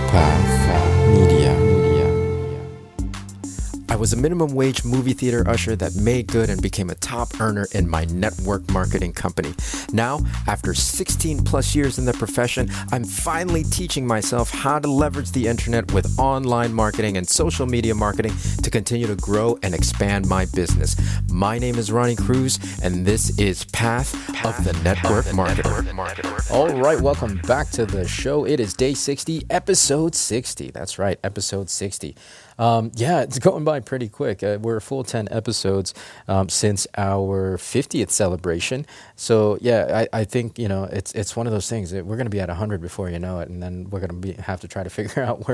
Path Media. I was a minimum wage movie theater usher that made good and became a top earner in my network marketing company. Now, after 16 plus years in the profession, I'm finally teaching myself how to leverage the internet with online marketing and social media marketing to continue to grow and expand my business. My name is Ronnie Cruz, and this is Path of the Network Marketer. All right, welcome back to the show. It is day 60, episode 60. That's right, episode 60. It's going by pretty quick. We're a full 10 episodes since our 50th celebration. So I think it's one of those things that we're going to be at 100 before you know it, and then we're going to have to try to figure out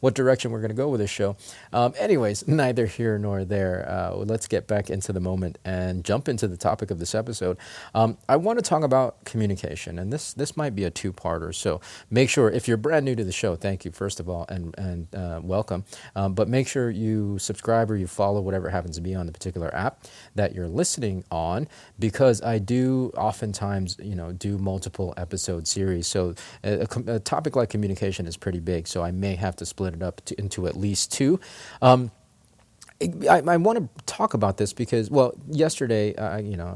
what direction we're going to go with this show. Anyways, neither here nor there. Let's get back into the moment and jump into the topic of this episode. I want to talk about communication, and this might be a two-parter. So make sure, if you're brand new to the show, thank you first of all, and welcome. But make sure you subscribe or you follow whatever happens to be on the particular app that you're listening on, because I do oftentimes, do multiple episode series. So a topic like communication is pretty big, so I may have to split it up into at least two. I want to talk about this because, yesterday,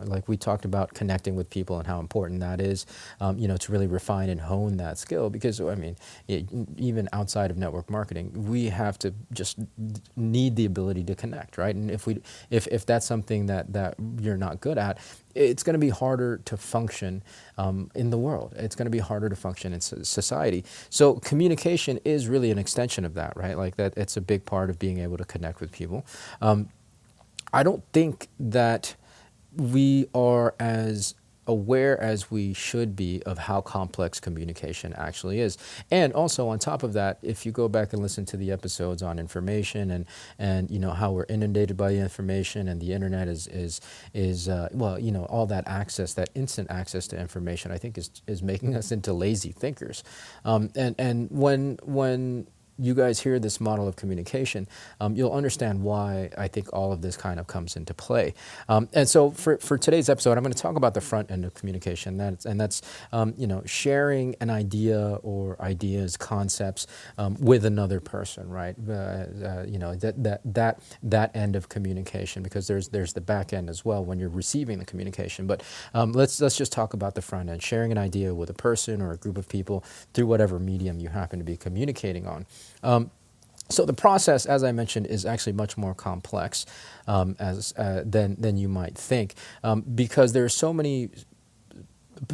like we talked about connecting with people and how important that is, to really refine and hone that skill. Because, even outside of network marketing, we have to just need the ability to connect, right? And if that's something that you're not good at, it's going to be harder to function in the world. It's going to be harder to function in society. So communication is really an extension of that, right? Like that, it's a big part of being able to connect with people. I don't think that we are as aware as we should be of how complex communication actually is. And also on top of that, if you go back and listen to the episodes on information and how we're inundated by the information, and the internet is all that access, that instant access to information, I think is making us into lazy thinkers. And when you guys hear this model of communication, you'll understand why I think all of this kind of comes into play. And so for today's episode, I'm going to talk about the front end of communication. That's sharing an idea or ideas, concepts with another person, right? That end of communication, because there's the back end as well when you're receiving the communication. But let's just talk about the front end, sharing an idea with a person or a group of people through whatever medium you happen to be communicating on. So the process, as I mentioned, is actually much more complex than you might think, because there are so many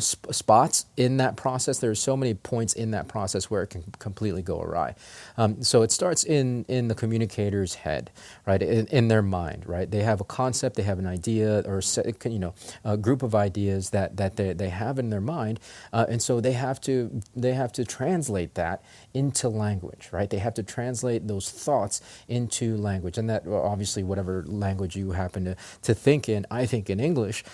spots in that process. There are so many points in that process where it can completely go awry. So it starts in the communicator's head, right? In their mind, right? They have a concept, they have an idea, or a group of ideas that they have in their mind, and so they have to translate that into language, right? They have to translate those thoughts into language, and that obviously whatever language you happen to think in. I think in English.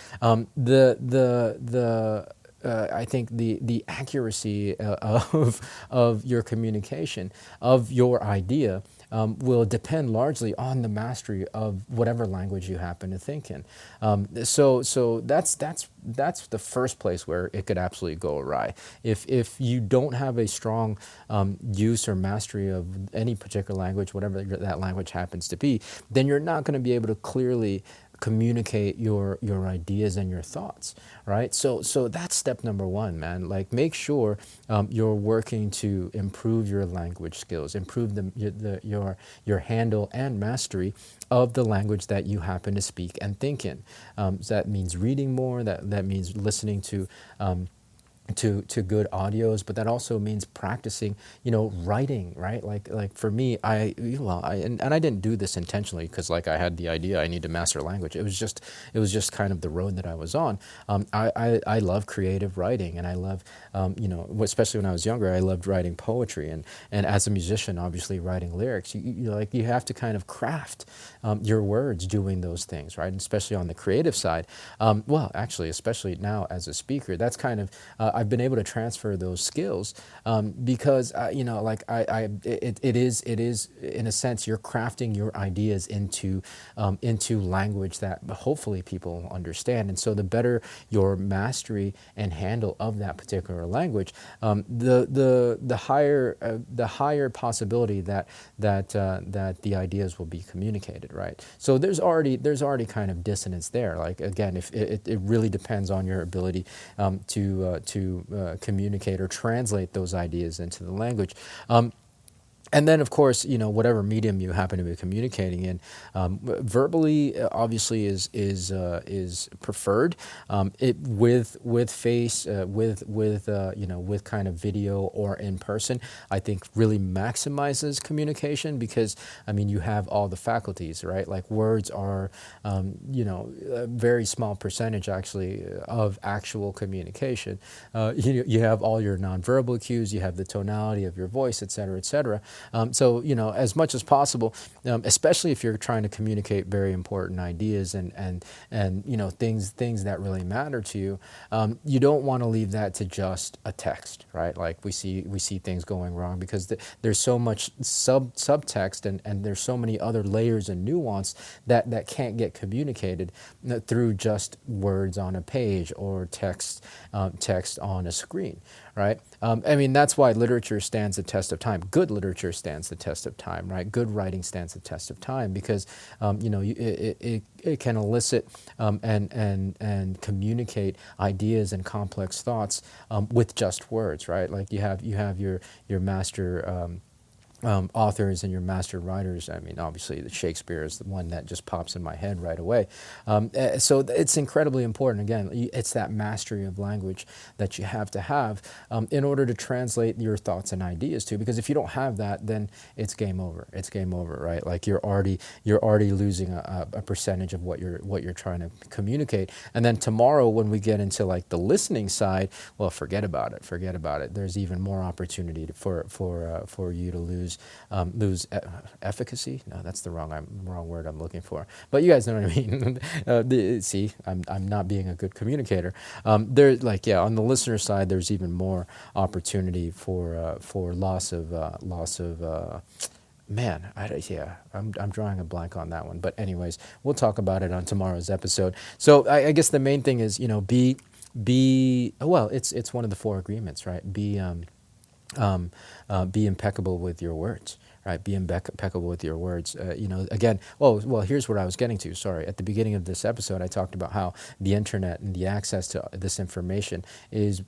I think the accuracy of your communication, of your idea, will depend largely on the mastery of whatever language you happen to think in. So that's the first place where it could absolutely go awry. If you don't have a strong use or mastery of any particular language, whatever that language happens to be, then you're not going to be able to clearly communicate your ideas and your thoughts, right? So that's step number one, man. Like, make sure you're working to improve your language skills, improve your handle and mastery of the language that you happen to speak and think in. So that means reading more. That means listening to good audios, but that also means practicing, writing, right? Like for me, I didn't do this intentionally because I had the idea I need to master language. It was just kind of the road that I was on. I love creative writing, and I love, especially when I was younger, I loved writing poetry, and as a musician, obviously writing lyrics. You have to kind of craft your words doing those things, right? And especially on the creative side. Actually, especially now as a speaker, that's kind of I I've been able to transfer those skills because like it is in a sense you're crafting your ideas into language that hopefully people understand. And so the better your mastery and handle of that particular language, the higher possibility that the ideas will be communicated, right? So there's already kind of dissonance there. Like again, if it really depends on your ability to communicate or translate those ideas into the language. And then, of course, whatever medium you happen to be communicating in, verbally obviously is preferred. It with face with kind of video or in person, I think really maximizes communication because I mean you have all the faculties, right? Like words are a very small percentage actually of actual communication. You have all your nonverbal cues, you have the tonality of your voice, et cetera, et cetera. So, as much as possible, especially if you're trying to communicate very important ideas and things that really matter to you, you don't want to leave that to just a text, right? Like we see things going wrong because there's so much subtext and there's so many other layers and nuance that can't get communicated through just words on a page or text on a screen, right? I mean, that's why literature stands the test of time. Good literature stands the test of time, right? Good writing stands the test of time because, it can elicit and communicate ideas and complex thoughts with just words, right? Like you have your master authors and your master writers. I mean, obviously, Shakespeare is the one that just pops in my head right away. So it's incredibly important. Again, it's that mastery of language that you have to have in order to translate your thoughts and ideas to. Because if you don't have that, then it's game over. It's game over, right? Like you're already losing a percentage of what you're trying to communicate. And then tomorrow, when we get into like the listening side, well, forget about it. Forget about it. There's even more opportunity for you to lose efficacy. No, that's the wrong word I'm looking for. But you guys know what I mean. See, I'm not being a good communicator. There's on the listener side, there's even more opportunity for loss of. Man, I'm drawing a blank on that one. But anyways, we'll talk about it on tomorrow's episode. So I guess the main thing is it's one of the 4 agreements, right? Be impeccable with your words, right? Be impeccable with your words. Again, here's what I was getting to. Sorry. At the beginning of this episode, I talked about how the internet and the access to this information is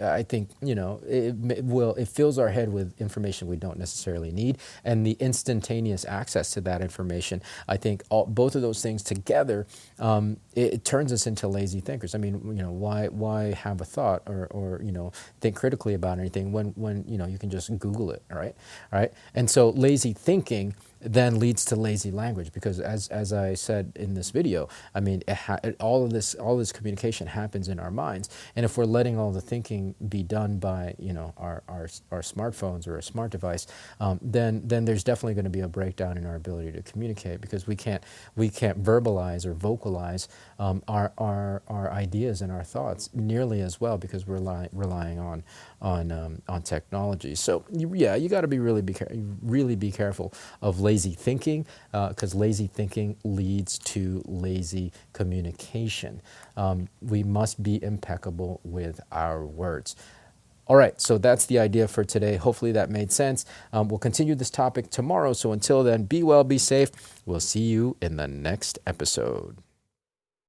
I think, it fills our head with information we don't necessarily need. And the instantaneous access to that information, I think both of those things together, it turns us into lazy thinkers. I mean, why have a thought or think critically about anything when you can just Google it, right? And so lazy thinking then leads to lazy language because as I said in this video, I mean, all this communication happens in our minds, and if we're letting all the thinking be done by our smartphones or a smart device, then there's definitely going to be a breakdown in our ability to communicate because we can't verbalize or vocalize our ideas and our thoughts nearly as well because we're relying on technology. So you got to be really be careful of lazy thinking because lazy thinking leads to lazy communication. We must be impeccable with our words. All right, so that's the idea for today. Hopefully that made sense. We'll continue this topic tomorrow. So until then, be well, be safe. We'll see you in the next episode.